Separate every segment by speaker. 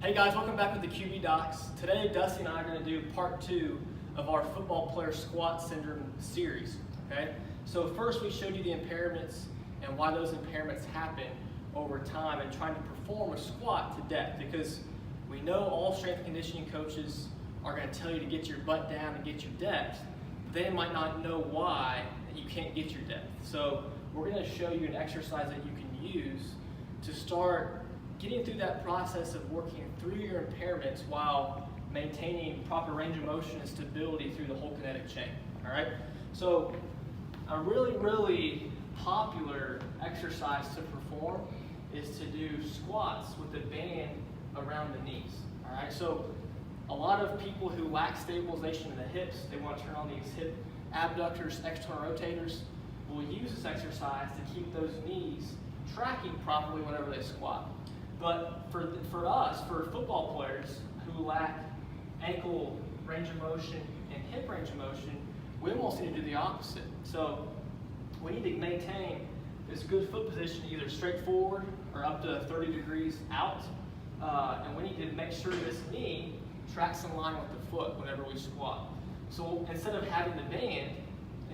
Speaker 1: Hey guys, welcome back with the QB Docs. Today, Dusty and I are going to do part 2 of our football player squat syndrome series. Okay? So first we showed you the impairments and why those impairments happen over time and trying to perform a squat to death, because we know all strength and conditioning coaches are going to tell you to get your butt down and get your depth. They might not know why you can't get your depth. So we're going to show you an exercise that you can use to start getting through that process of working through your impairments while maintaining proper range of motion and stability through the whole kinetic chain. All right. So a really popular exercise to perform is to do squats with a band around the knees. All right. So a lot of people who lack stabilization in the hips, they want to turn on these hip abductors, external rotators, will use this exercise to keep those knees tracking properly whenever they squat. But for us, for football players who lack ankle range of motion and hip range of motion, we almost need to do the opposite. So we need to maintain this good foot position either straight forward or up to 30 degrees out. And we need to make sure this knee tracks in line with the foot whenever we squat. So instead of having the band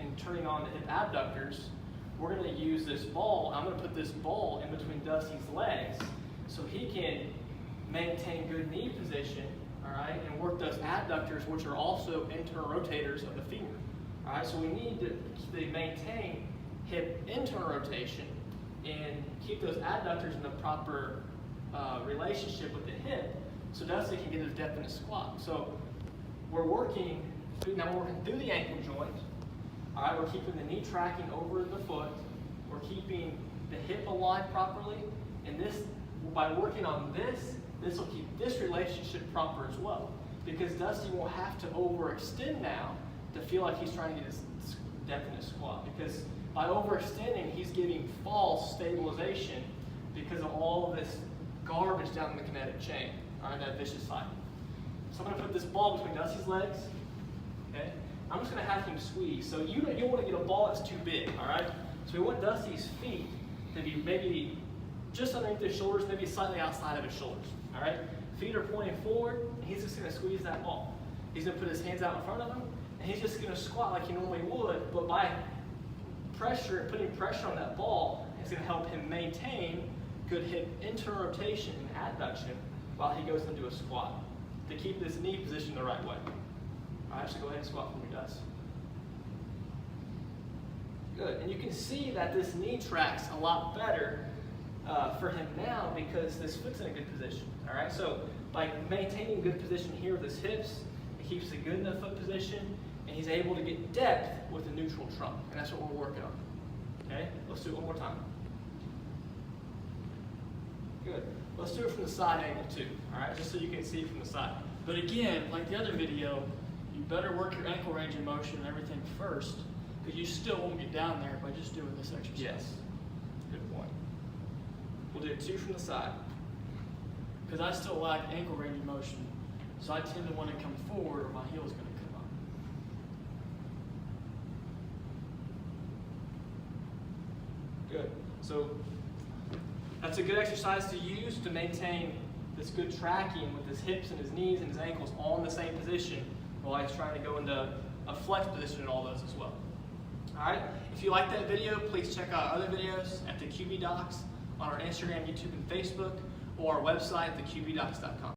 Speaker 1: and turning on the hip abductors, we're going to use this ball. I'm going to put this ball in between Dusty's legs so he can maintain good knee position, all right, and work those adductors, which are also internal rotators of the femur. All right, so we need to maintain hip internal rotation and keep those adductors in the proper relationship with the hip, so Dusty can get his depth in his squat. So we're working through the ankle joint. All right, we're keeping the knee tracking over the foot. We're keeping the hip aligned properly, and this, by working on this will keep this relationship proper as well, because Dusty won't have to overextend now to feel like he's trying to get his depth in his squat, because by overextending, he's giving false stabilization because of all of this garbage down in the kinetic chain, all right, that vicious cycle. So I'm going to put this ball between Dusty's legs, okay? I'm just going to have him squeeze. So you don't want to get a ball that's too big, all right? So we want Dusty's feet to be maybe just underneath his shoulders, maybe slightly outside of his shoulders, all right? Feet are pointing forward, and he's just going to squeeze that ball. He's going to put his hands out in front of him, and he's just going to squat like he normally would, but by putting pressure on that ball, it's going to help him maintain good hip internal rotation and adduction while he goes into a squat to keep this knee positioned the right way. All right, so go ahead and squat for me, Dust. Good, and you can see that this knee tracks a lot better for him now because this foot's in a good position. All right, so by maintaining good position here with his hips, it keeps a good enough foot position, and he's able to get depth with a neutral trunk, and that's what we're working on. Okay, let's do it one more time. Good. Let's do it from the side angle too. All right, just so you can see it from the side. But again, like the other video, you better work your ankle range of motion and everything first, because you still won't get down there by just doing this exercise. Yes. Good point. We'll do 2 from the side, because I still lack ankle range of motion, so I tend to want to come forward or my heel is going to come up. Good. So that's a good exercise to use to maintain this good tracking with his hips and his knees and his ankles all in the same position while he's trying to go into a flex position in all those as well. All right. If you like that video, please check out other videos at the QB Docs on our Instagram, YouTube, and Facebook, or our website, theqbdocs.com.